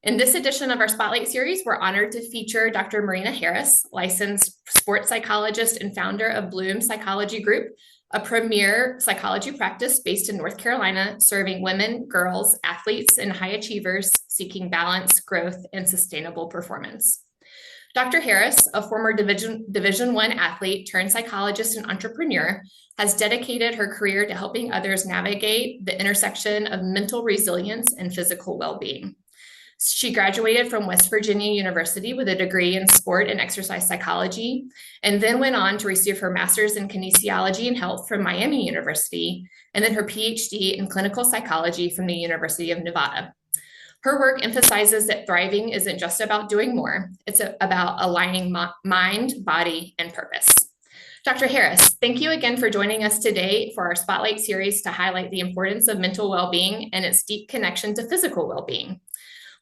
In this edition of our Spotlight series, we're honored to feature Dr. Marina Harris, licensed sports psychologist and founder of Bloom Psychology Group, a premier psychology practice based in North Carolina, serving women, girls, athletes, and high achievers seeking balance, growth, and sustainable performance. Dr. Harris, a former Division I athlete turned psychologist and entrepreneur, has dedicated her career to helping others navigate the intersection of mental resilience and physical well-being. She graduated from West Virginia University with a degree in sport and exercise psychology, and then went on to receive her master's in kinesiology and health from Miami University, and then her PhD in clinical psychology from the University of Nevada. Her work emphasizes that thriving isn't just about doing more, it's about aligning mind, body, and purpose. Dr. Harris, thank you again for joining us today for our Spotlight series to highlight the importance of mental well-being and its deep connection to physical well-being.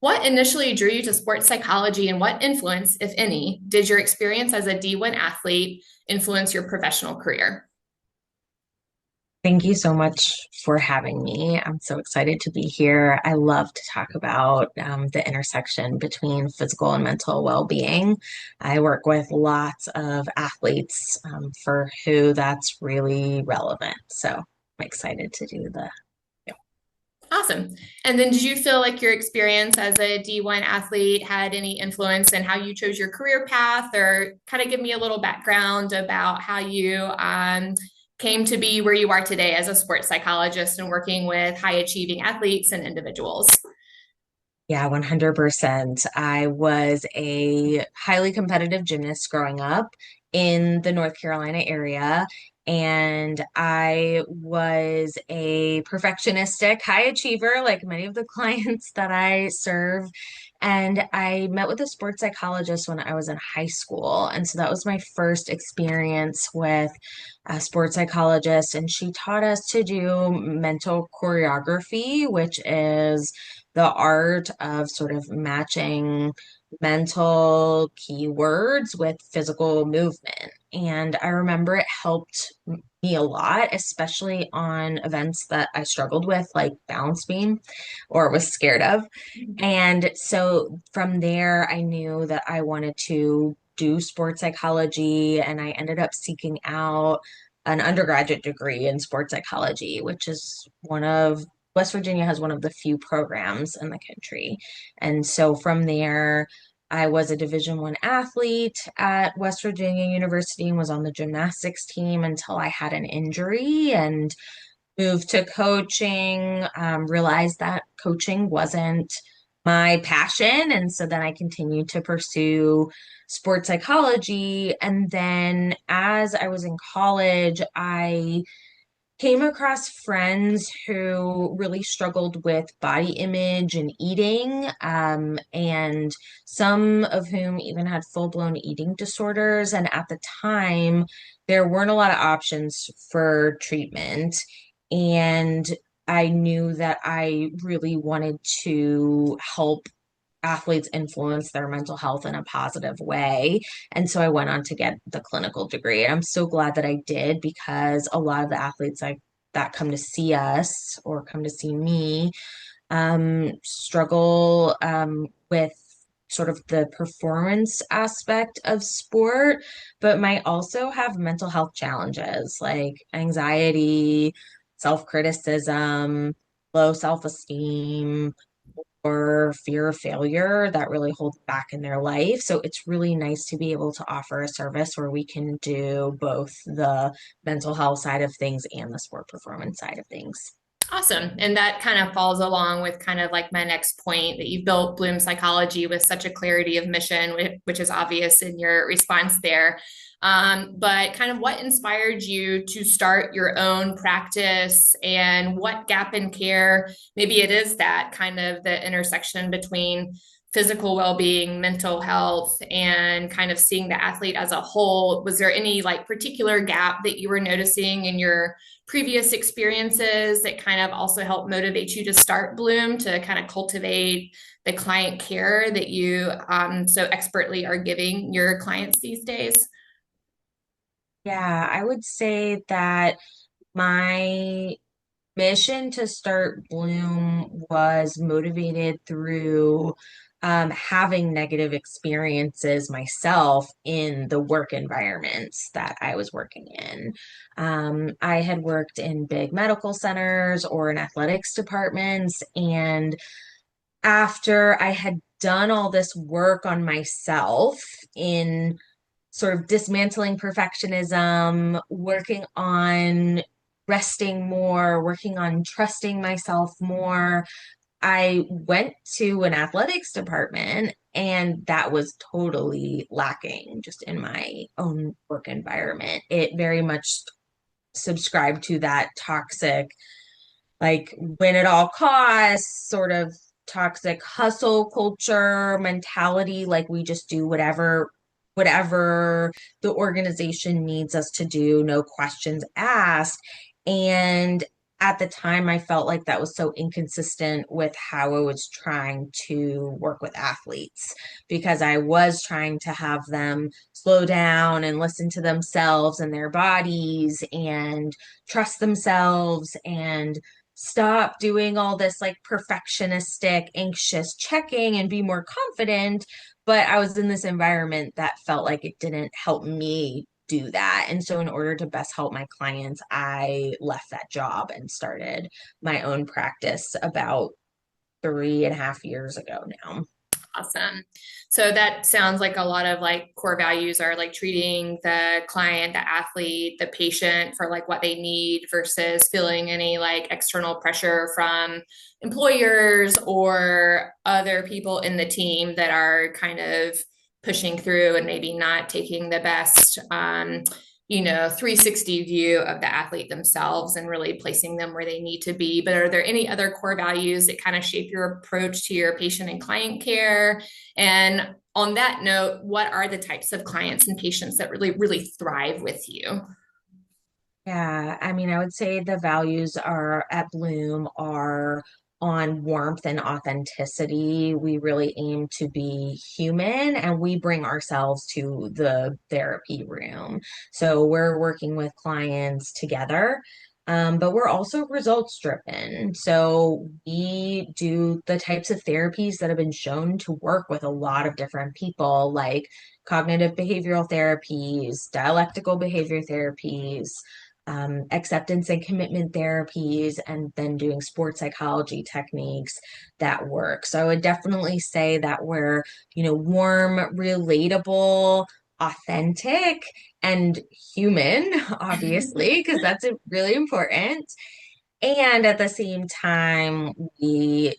What initially drew you to sports psychology, and what influence, if any, did your experience as a D1 athlete influence your professional career? Thank you so much for having me. I'm so excited to be here. I love to talk about the intersection between physical and mental well-being. I work with lots of athletes for who that's really relevant. So I'm excited to do the. Awesome. And then did you feel like your experience as a D1 athlete had any influence in how you chose your career path, or kind of give me a little background about how you came to be where you are today as a sports psychologist and working with high achieving athletes and individuals? Yeah, 100%. I was a highly competitive gymnast growing up in the North Carolina area, and I was a perfectionistic high achiever, like many of the clients that I serve. And I met with a sports psychologist when I was in high school. And so that was my first experience with a sports psychologist. And she taught us to do mental choreography, which is the art of sort of matching mental keywords with physical movement. And I remember it helped me a lot, especially on events that I struggled with, like balance beam or was scared of. And so from there, I knew that I wanted to do sports psychology, and I ended up seeking out an undergraduate degree in sports psychology, which is one of West Virginia has one of the few programs in the country. And so from there, I was a Division I athlete at West Virginia University and was on the gymnastics team until I had an injury and moved to coaching, realized that coaching wasn't my passion. And so then I continued to pursue sports psychology. And then as I was in college, I came across friends who really struggled with body image and eating, and some of whom even had full-blown eating disorders. And at the time, there weren't a lot of options for treatment. And I knew that I really wanted to help athletes influence their mental health in a positive way. And so I went on to get the clinical degree. And I'm so glad that I did, because a lot of the athletes that come to see us or come to see me struggle with sort of the performance aspect of sport, but might also have mental health challenges like anxiety, self-criticism, low self-esteem, or fear of failure that really hold back in their life. So it's really nice to be able to offer a service where we can do both the mental health side of things and the sport performance side of things. Awesome. And that kind of falls along with kind of like my next point, that you've built Bloom Psychology with such a clarity of mission, which is obvious in your response there. But kind of what inspired you to start your own practice, and what gap in care? Maybe it is that kind of the intersection between physical well-being, mental health, and kind of seeing the athlete as a whole. Was there any like particular gap that you were noticing in your previous experiences that kind of also helped motivate you to start Bloom, to kind of cultivate the client care that you so expertly are giving your clients these days? Yeah, I would say that my mission to start Bloom was motivated through having negative experiences myself in the work environments that I was working in. I had worked in big medical centers or in athletics departments, and after I had done all this work on myself in sort of dismantling perfectionism, working on resting more, working on trusting myself more, I went to an athletics department and that was totally lacking just in my own work environment. It very much subscribed to that toxic, like win at all costs, sort of toxic hustle culture mentality, like we just do whatever the organization needs us to do, no questions asked. And at the time, I felt like that was so inconsistent with how I was trying to work with athletes because I was trying to have them slow down and listen to themselves and their bodies and trust themselves and stop doing all this like perfectionistic, anxious checking and be more confident. But I was in this environment that felt like it didn't help me do that. And so, in order to best help my clients, I left that job and started my own practice about 3.5 years ago now. Awesome. So that sounds like a lot of like core values are like treating the client, the athlete, the patient for like what they need versus feeling any like external pressure from employers or other people in the team that are kind of pushing through and maybe not taking the best 360 view of the athlete themselves and really placing them where they need to be. But are there any other core values that kind of shape your approach to your patient and client care? And on that note, what are the types of clients and patients that really, really thrive with you? Yeah, I mean, I would say the values are at Bloom are on warmth and authenticity. We really aim to be human and we bring ourselves to the therapy room. So we're working with clients together, but we're also results driven. So we do the types of therapies that have been shown to work with a lot of different people, like cognitive behavioral therapies, dialectical behavior therapies, acceptance and commitment therapies, and then doing sports psychology techniques that work. So I would definitely say that we're, warm, relatable, authentic, and human, obviously, because that's really important. And at the same time, we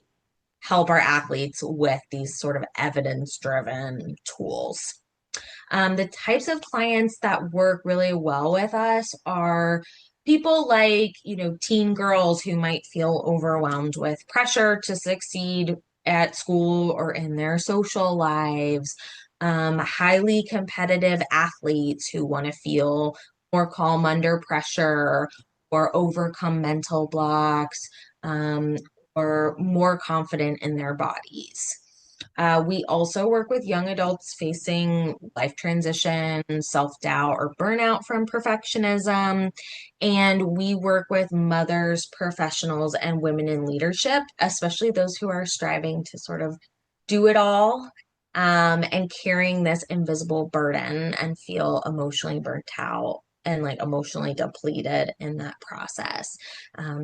help our athletes with these sort of evidence-driven tools. The types of clients that work really well with us are people like, teen girls who might feel overwhelmed with pressure to succeed at school or in their social lives, highly competitive athletes who want to feel more calm under pressure or overcome mental blocks, um, or more confident in their bodies. We also work with young adults facing life transition, self-doubt, or burnout from perfectionism. And we work with mothers, professionals, and women in leadership, especially those who are striving to sort of do it all, and carrying this invisible burden and feel emotionally burnt out and like emotionally depleted in that process.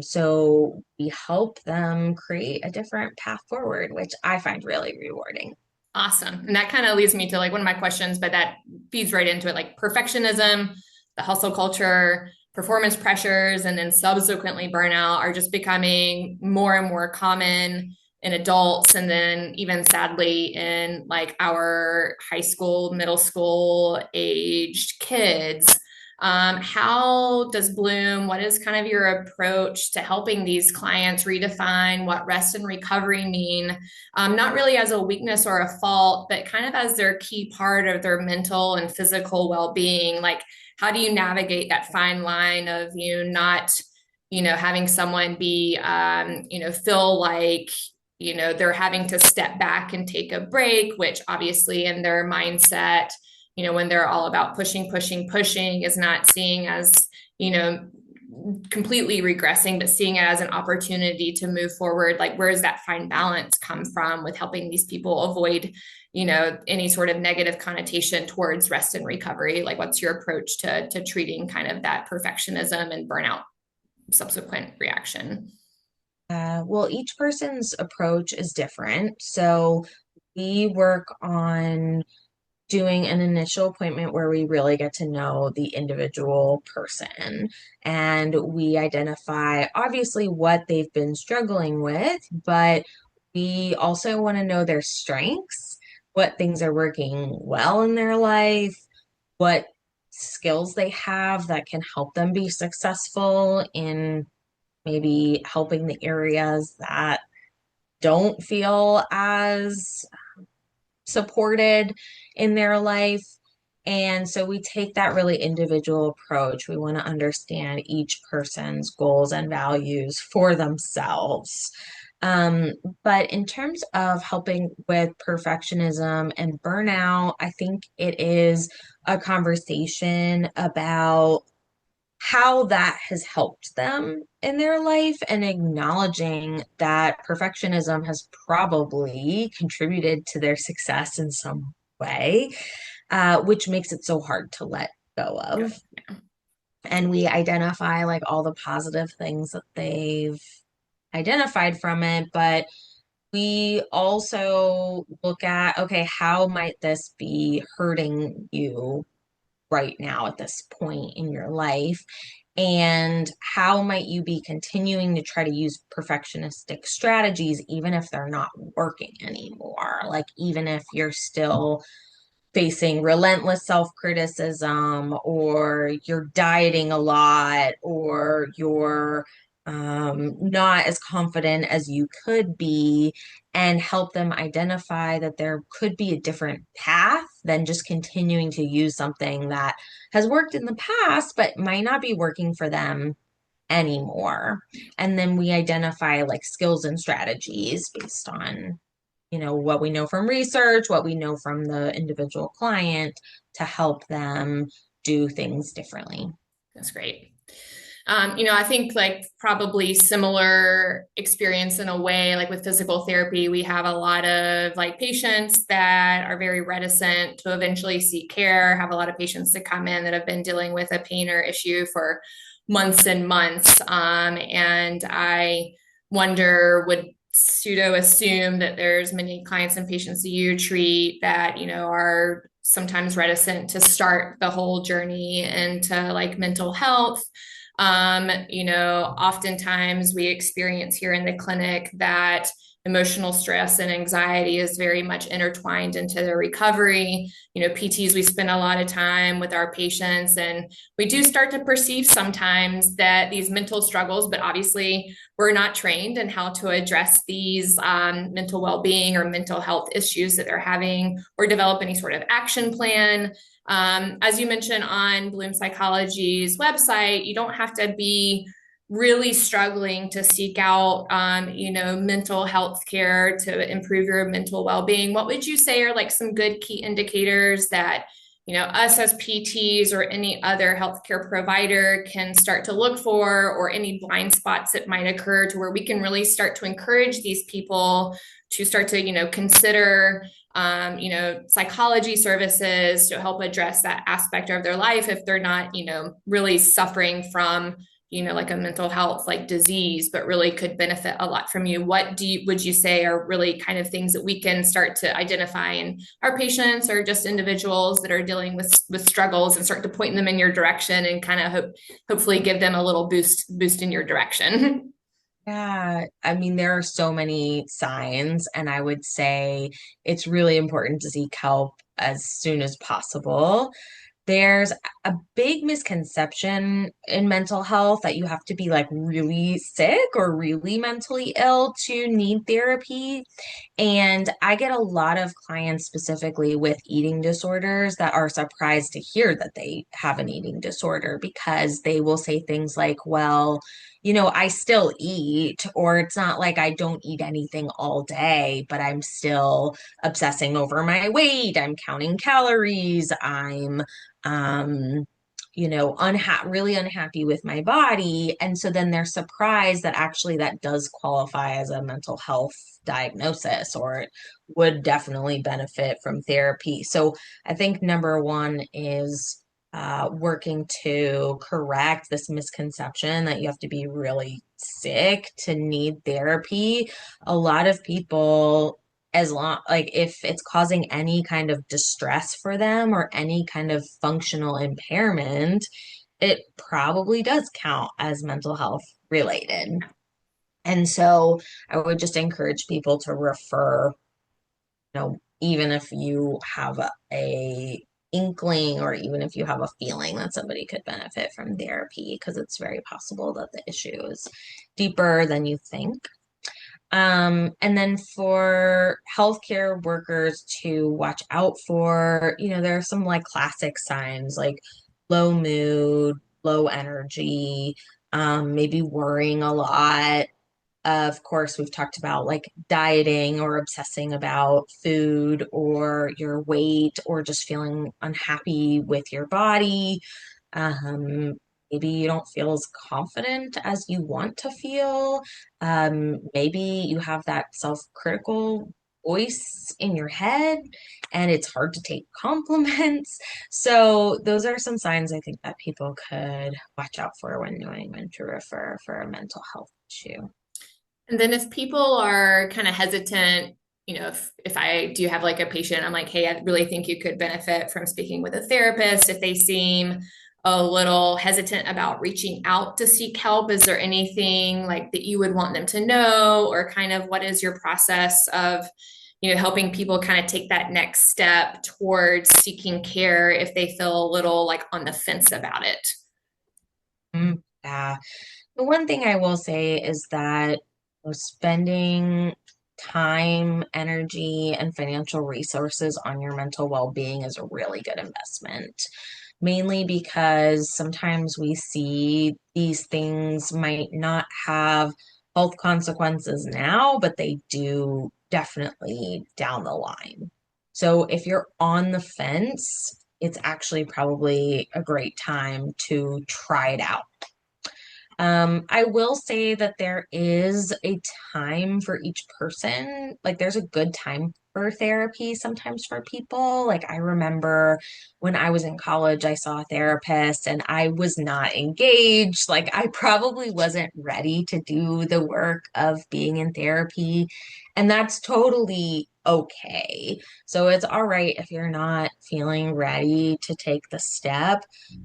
So we help them create a different path forward, which I find really rewarding. Awesome. And that kind of leads me to like one of my questions, but that feeds right into it like perfectionism, the hustle culture, performance pressures, and then subsequently burnout are just becoming more and more common in adults. And then even sadly in like our high school, middle school aged kids. How does Bloom, what is kind of your approach to helping these clients redefine what rest and recovery mean, not really as a weakness or a fault, but kind of as their key part of their mental and physical well-being? Like, how do you navigate that fine line of not, having someone be, feel like, they're having to step back and take a break, which obviously in their mindset, when they're all about pushing, pushing, pushing, is not seeing as, you know, completely regressing, but seeing it as an opportunity to move forward. Like, where does that fine balance come from with helping these people avoid, any sort of negative connotation towards rest and recovery? Like, what's your approach to treating kind of that perfectionism and burnout subsequent reaction? Well, each person's approach is different. So we work on doing an initial appointment where we really get to know the individual person and we identify obviously what they've been struggling with, but we also want to know their strengths, what things are working well in their life, what skills they have that can help them be successful in maybe helping the areas that don't feel as supported in their life. And so we take that really individual approach. We want to understand each person's goals and values for themselves. Um, but in terms of helping with perfectionism and burnout, I think it is a conversation about how that has helped them in their life and acknowledging that perfectionism has probably contributed to their success in some way, which makes it so hard to let go Yeah. of. And we identify like all the positive things that they've identified from it, but we also look at, okay, how might this be hurting you right now at this point in your life? And how might you be continuing to try to use perfectionistic strategies, even if they're not working anymore? Like, even if you're still facing relentless self-criticism, or you're dieting a lot, or you're not as confident as you could be, and help them identify that there could be a different path than just continuing to use something that has worked in the past but might not be working for them anymore. And then we identify like skills and strategies based on what we know from research, what we know from the individual client to help them do things differently. That's great. I think like probably similar experience in a way, like with physical therapy, we have a lot of like patients that are very reticent to eventually seek care, have a lot of patients that come in that have been dealing with a pain or issue for months and months. And I wonder, would pseudo assume that there's many clients and patients that you treat that, are sometimes reticent to start the whole journey into like mental health. Oftentimes we experience here in the clinic that emotional stress and anxiety is very much intertwined into the recovery. PTs, we spend a lot of time with our patients, and we do start to perceive sometimes that these mental struggles, but obviously we're not trained in how to address these mental well-being or mental health issues that they're having, or develop any sort of action plan. As you mentioned on Bloom Psychology's website, you don't have to be really struggling to seek out, mental health care to improve your mental well-being. What would you say are like some good key indicators that, us as PTs or any other healthcare provider can start to look for, or any blind spots that might occur to where we can really start to encourage these people to start to, consider psychology services to help address that aspect of their life if they're not, really suffering from, like a mental health like disease, but really could benefit a lot from you. What would you say are really kind of things that we can start to identify in our patients or just individuals that are dealing with struggles, and start to point them in your direction and kind of hopefully give them a little boost in your direction? Yeah, I mean, there are so many signs, and I would say it's really important to seek help as soon as possible. There's a big misconception in mental health that you have to be like really sick or really mentally ill to need therapy. And I get a lot of clients specifically with eating disorders that are surprised to hear that they have an eating disorder, because they will say things like, well, I still eat, or it's not like I don't eat anything all day, but I'm still obsessing over my weight. I'm counting calories. I'm really unhappy with my body. And so then they're surprised that actually that does qualify as a mental health diagnosis, or it would definitely benefit from therapy. So I think number one is working to correct this misconception that you have to be really sick to need therapy. A lot of people, as long like if it's causing any kind of distress for them or any kind of functional impairment, it probably does count as mental health related. And so I would just encourage people to refer, even if you have a inkling, or even if you have a feeling that somebody could benefit from therapy, because it's very possible that the issue is deeper than you think. And then for healthcare workers to watch out for, there are some like classic signs like low mood, low energy, maybe worrying a lot. Of course, we've talked about like dieting or obsessing about food or your weight or just feeling unhappy with your body. Um, Maybe you don't feel as confident as you want to feel. Maybe you have that self-critical voice in your head and it's hard to take compliments. So those are some signs I think that people could watch out for when knowing when to refer for a mental health issue. And then if people are kind of hesitant, if I do have like a patient, I'm like, hey, I really think you could benefit from speaking with a therapist. If they seem a little hesitant about reaching out to seek help, is there anything like that you would want them to know, or kind of what is your process of, helping people kind of take that next step towards seeking care if they feel a little like on the fence about it? Yeah. The one thing I will say is that spending time, energy, and financial resources on your mental well-being is a really good investment. Mainly because sometimes we see these things might not have health consequences now, but they do definitely down the line. So if you're on the fence, it's actually probably a great time to try it out. I will say that there is a time for each person. Like, there's a good time for therapy sometimes for people. Like, I remember when I was in college, I saw a therapist and I was not engaged. Like, I probably wasn't ready to do the work of being in therapy. And that's totally okay. So, it's all right if you're not feeling ready to take the step.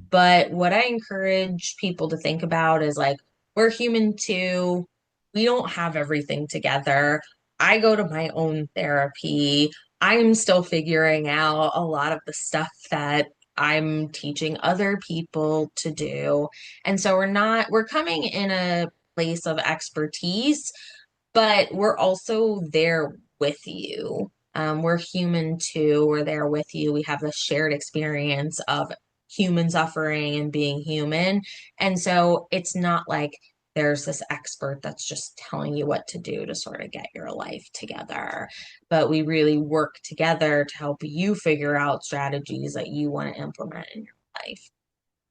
But what I encourage people to think about is like, we're human too. We don't have everything together. I go to my own therapy. I'm still figuring out a lot of the stuff that I'm teaching other people to do. And so we're coming in a place of expertise, but we're also there with you. We're human too. We're there with you. We have the shared experience of human suffering and being human. And so it's not like there's this expert that's just telling you what to do to sort of get your life together. But we really work together to help you figure out strategies that you want to implement in your life.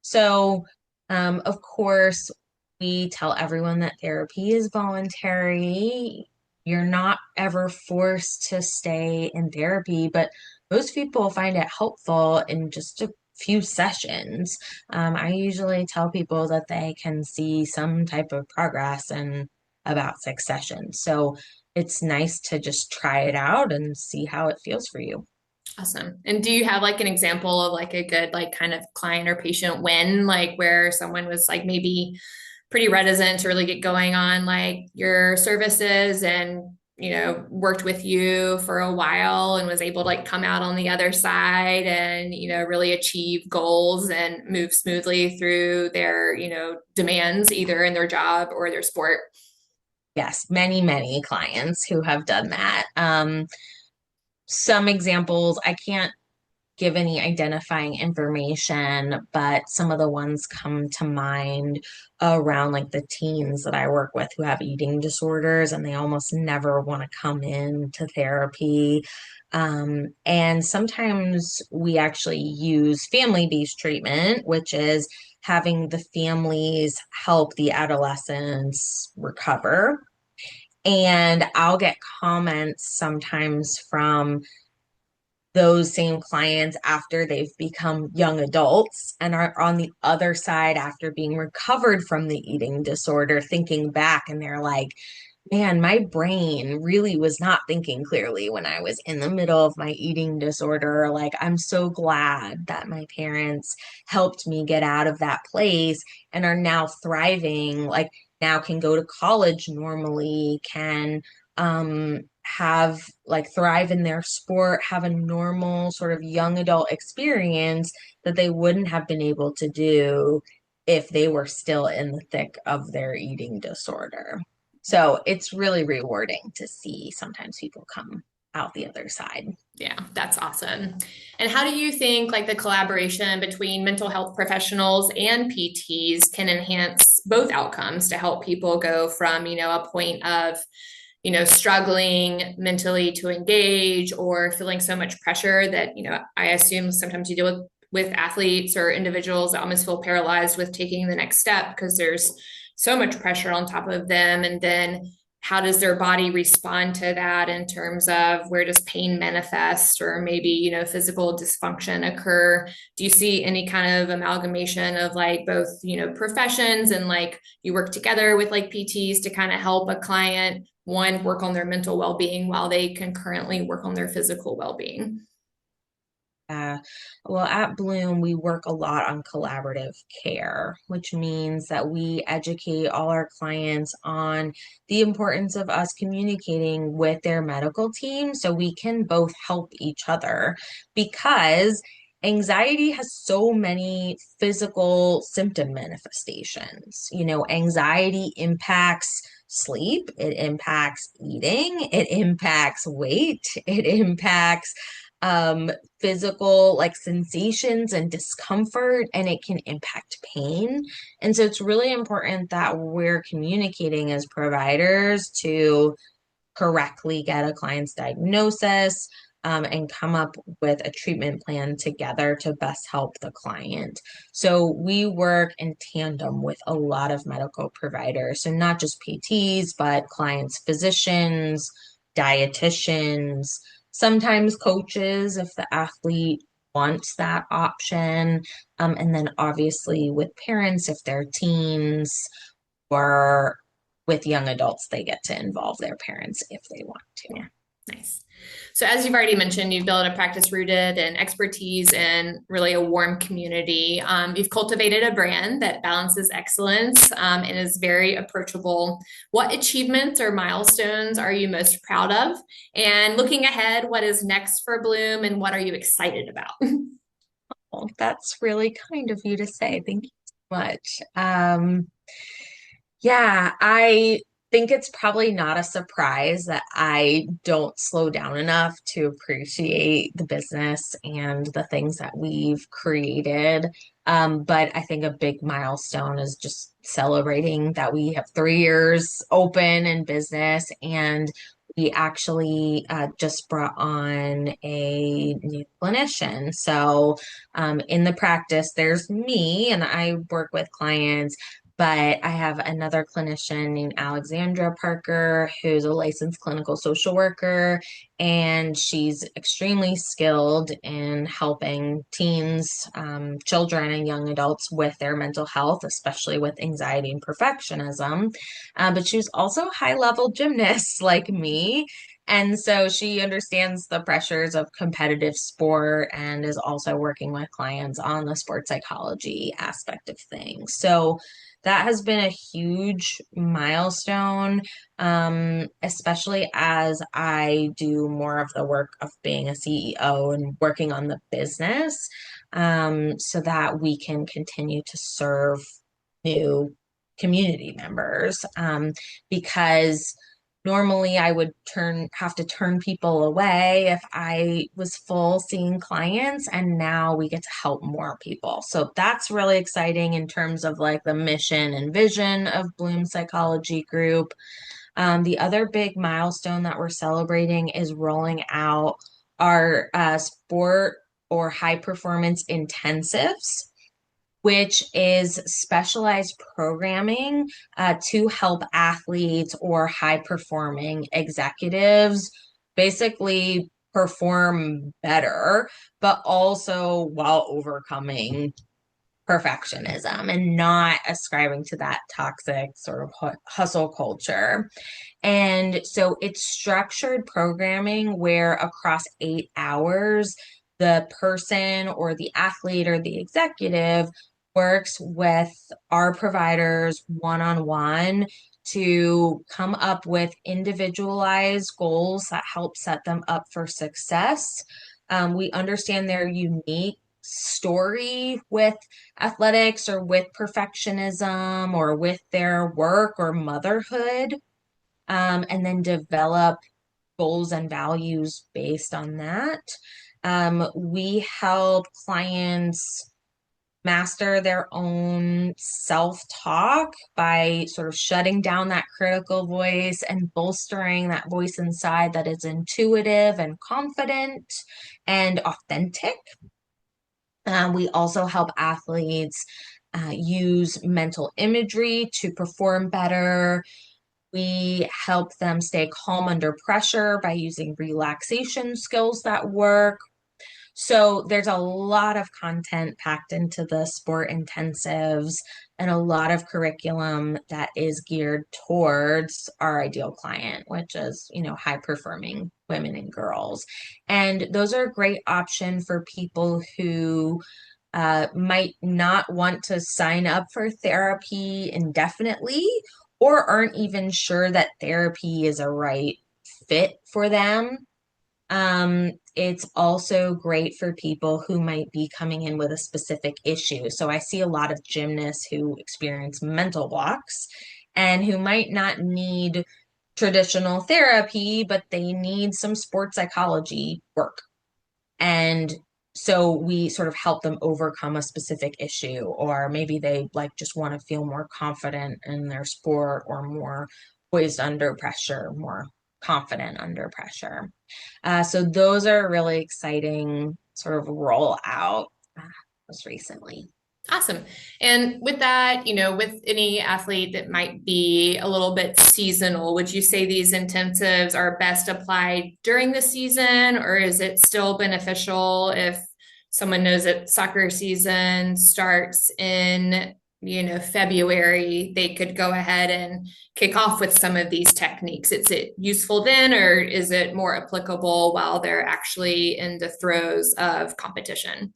So, of course, we tell everyone that therapy is voluntary. You're not ever forced to stay in therapy, but most people find it helpful in just a few sessions. I usually tell people that they can see some type of progress in about 6 sessions. So it's nice to just try it out and see how it feels for you. Awesome. And do you have like an example of like a good like kind of client or patient win, like where someone was like maybe pretty reticent to really get going on like your services and worked with you for a while and was able to like come out on the other side and really achieve goals and move smoothly through their demands either in their job or their sport? Yes, many, many clients who have done that. Some examples, I can't give any identifying information, but some of the ones come to mind around like the teens that I work with who have eating disorders and they almost never want to come in to therapy. And sometimes we actually use family-based treatment, which is having the families help the adolescents recover. And I'll get comments sometimes from those same clients after they've become young adults and are on the other side after being recovered from the eating disorder, thinking back, and they're like, man, my brain really was not thinking clearly when I was in the middle of my eating disorder. Like, I'm so glad that my parents helped me get out of that place and are now thriving. Like, now can go to college normally, can have like thrive in their sport, have a normal sort of young adult experience that they wouldn't have been able to do if they were still in the thick of their eating disorder. So it's really rewarding to see sometimes people come out the other side. Yeah, that's awesome. And how do you think like the collaboration between mental health professionals and PTs can enhance both outcomes to help people go from, a point of, struggling mentally to engage or feeling so much pressure that, I assume sometimes you deal with athletes or individuals that almost feel paralyzed with taking the next step because there's so much pressure on top of them. And then how does their body respond to that in terms of where does pain manifest or maybe physical dysfunction occur? Do you see any kind of amalgamation of like both professions and like you work together with like PTs to kind of help a client one work on their mental well-being while they concurrently work on their physical well-being? Uh, well, at Bloom, we work a lot on collaborative care, which means that we educate all our clients on the importance of us communicating with their medical team so we can both help each other because anxiety has so many physical symptom manifestations. Anxiety impacts sleep, it impacts eating, it impacts weight, it impacts physical like sensations and discomfort, and it can impact pain. And so it's really important that we're communicating as providers to correctly get a client's diagnosis, and come up with a treatment plan together to best help the client. So we work in tandem with a lot of medical providers. So not just PTs, but clients' physicians, dietitians, sometimes coaches if the athlete wants that option. And then obviously with parents, if they're teens, or with young adults, they get to involve their parents if they want to. Yeah, nice. So, as you've already mentioned, you've built a practice rooted in expertise and really a warm community. You've cultivated a brand that balances excellence and is very approachable. What achievements or milestones are you most proud of? And looking ahead, what is next for Bloom and what are you excited about? Well, that's really kind of you to say. Thank you so much. Yeah, I think it's probably not a surprise that I don't slow down enough to appreciate the business and the things that we've created. But I think a big milestone is just celebrating that we have 3 years open in business, and we actually just brought on a new clinician. So in the practice, there's me, and I work with clients, but I have another clinician named Alexandra Parker, who's a licensed clinical social worker, and she's extremely skilled in helping teens, children, and young adults with their mental health, especially with anxiety and perfectionism. But she's also a high-level gymnast like me. And so she understands the pressures of competitive sport and is also working with clients on the sports psychology aspect of things. So that has been a huge milestone, especially as I do more of the work of being a CEO and working on the business, so that we can continue to serve new community members. Because Normally I would have to turn people away if I was full seeing clients, and now we get to help more people. So that's really exciting in terms of like the mission and vision of Bloom Psychology Group. The other big milestone that we're celebrating is rolling out our sport or high performance intensives, which is specialized programming to help athletes or high performing executives basically perform better, but also while overcoming perfectionism and not ascribing to that toxic sort of hustle culture. And so it's structured programming where across 8 hours, the person or the athlete or the executive works with our providers one on one to come up with individualized goals that help set them up for success. We understand their unique story with athletics or with perfectionism or with their work or motherhood, and then develop goals and values based on that. We help clients master their own self-talk by sort of shutting down that critical voice and bolstering that voice inside that is intuitive and confident and authentic. We also help athletes use mental imagery to perform better. We help them stay calm under pressure by using relaxation skills that work. So there's a lot of content packed into the sport intensives and a lot of curriculum that is geared towards our ideal client, which is, high performing women and girls. And those are a great option for people who might not want to sign up for therapy indefinitely or aren't even sure that therapy is a right fit for them. It's also great for people who might be coming in with a specific issue. So I see a lot of gymnasts who experience mental blocks and who might not need traditional therapy, but they need some sports psychology work. And so we sort of help them overcome a specific issue, or maybe they like just want to feel more confident in their sport or more poised under pressure, more confident under pressure. So those are really exciting sort of roll out most recently. Awesome. And with that, with any athlete that might be a little bit seasonal, would you say these intensives are best applied during the season, or is it still beneficial if someone knows that soccer season starts in, February, they could go ahead and kick off with some of these techniques? Is it useful then, or is it more applicable while they're actually in the throes of competition?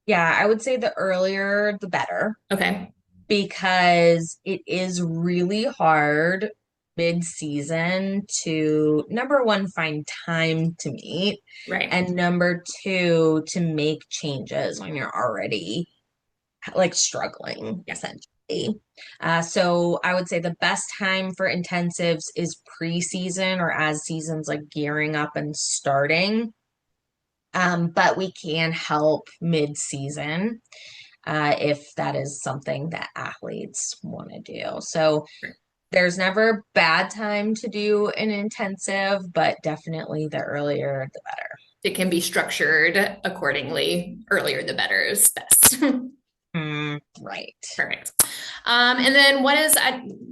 Yeah, I would say the earlier the better, Okay. because it is really hard mid-season to, number one, find time to meet, Right. and number two, to make changes when you're already like struggling, Yeah. essentially. So I would say the best time for intensives is pre-season or as season's like gearing up and starting. But we can help mid-season if that is something that athletes want to do. So there's never a bad time to do an intensive, but definitely the earlier the better. It can be structured accordingly. Earlier, the better is best. Right. Perfect. And then what is,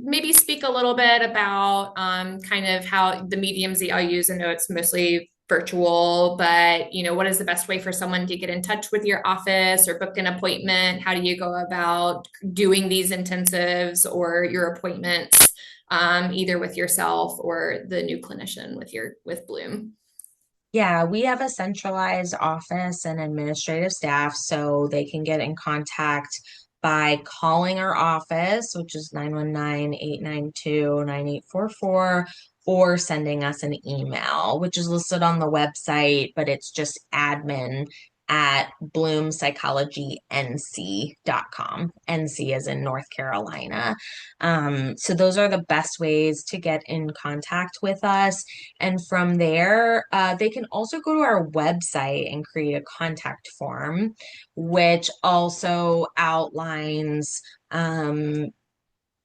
maybe speak a little bit about kind of how the mediums that I'll use. I know it's mostly virtual, but what is the best way for someone to get in touch with your office or book an appointment? How do you go about doing these intensives or your appointments, either with yourself or the new clinician with Bloom? Yeah, we have a centralized office and administrative staff, so they can get in contact by calling our office, which is 919-892-9844, or sending us an email, which is listed on the website, but it's just at bloompsychologync.com. NC is in North Carolina. So those are the best ways to get in contact with us. And from there, they can also go to our website and create a contact form, which also outlines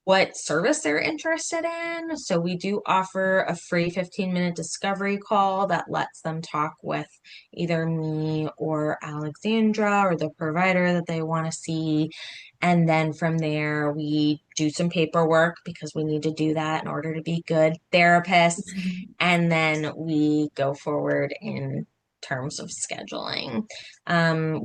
what service they're interested in. So we do offer a free 15-minute discovery call that lets them talk with either me or Alexandra or the provider that they want to see. And then from there, we do some paperwork because we need to do that in order to be good therapists. And then we go forward in terms of scheduling.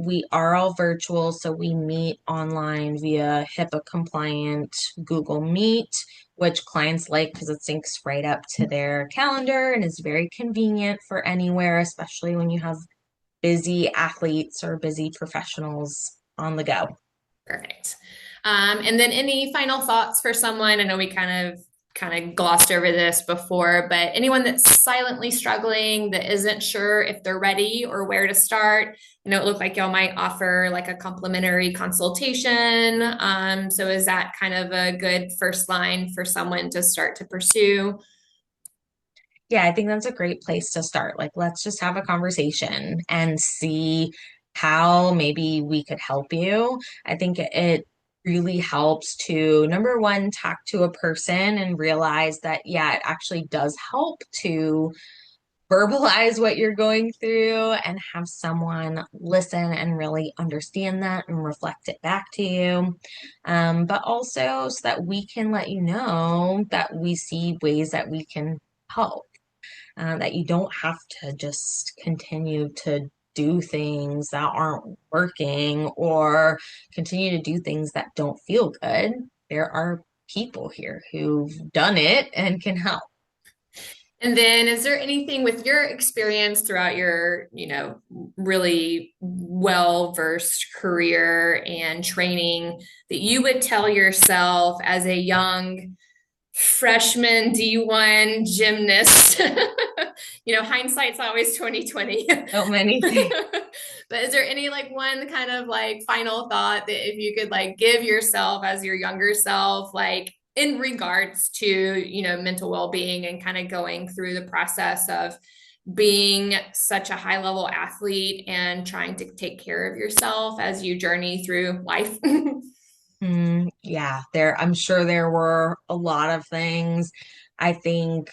We are all virtual, so we meet online via HIPAA compliant Google Meet, which clients like because it syncs right up to their calendar and is very convenient for anywhere, especially when you have busy athletes or busy professionals on the go. Perfect. And then any final thoughts for someone? I know we kind of glossed over this before, but anyone that's silently struggling, that isn't sure if they're ready or where to start. It looked like y'all might offer like a complimentary consultation. So is that kind of a good first line for someone to start to pursue? Yeah, I think that's a great place to start. Like, let's just have a conversation and see how maybe we could help you. I think it really helps to, number one, talk to a person and realize that, yeah, it actually does help to verbalize what you're going through and have someone listen and really understand that and reflect it back to you. But also so that we can let you know that we see ways that we can help, that you don't have to just continue to do things that aren't working or continue to do things that don't feel good. There are people here who've done it and can help. And then is there anything with your experience throughout your, really well-versed career and training that you would tell yourself as a young freshman D1 gymnast? Hindsight's always 2020. So many things. But is there any like one kind of like final thought that if you could like give yourself as your younger self, like in regards to, mental well-being and kind of going through the process of being such a high level athlete and trying to take care of yourself as you journey through life? Yeah, I'm sure there were a lot of things. I think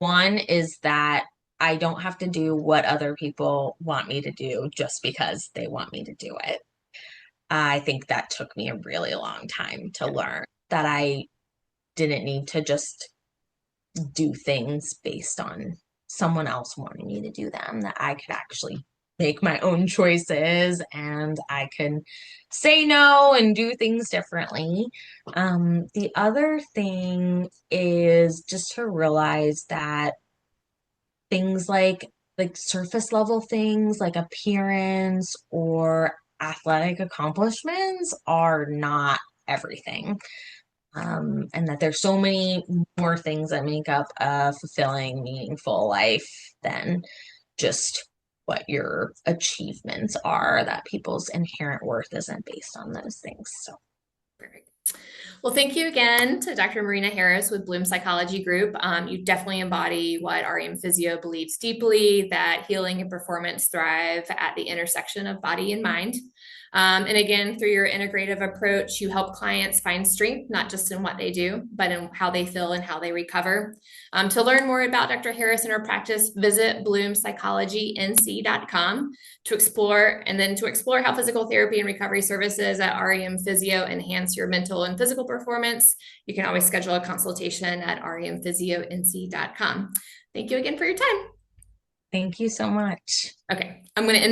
one is that I don't have to do what other people want me to do just because they want me to do it. I think that took me a really long time to learn that I didn't need to just do things based on someone else wanting me to do them, that I could actually make my own choices and I can say no and do things differently. The other thing is just to realize that things like surface level things like appearance or athletic accomplishments are not everything. And that there's so many more things that make up a fulfilling, meaningful life than just what your achievements are, that people's inherent worth isn't based on those things. So Perfect. Well, thank you again to Dr. Marina Harris with Bloom Psychology Group. You definitely embody what REM Physio believes deeply, that healing and performance thrive at the intersection of body and mind. And again, through your integrative approach, you help clients find strength, not just in what they do, but in how they feel and how they recover. To learn more about Dr. Harris and her practice, visit bloompsychologync.com to explore how physical therapy and recovery services at REM Physio enhance your mental and physical performance. You can always schedule a consultation at remphysionc.com. Thank you again for your time. thank you so much. Okay, I'm going to end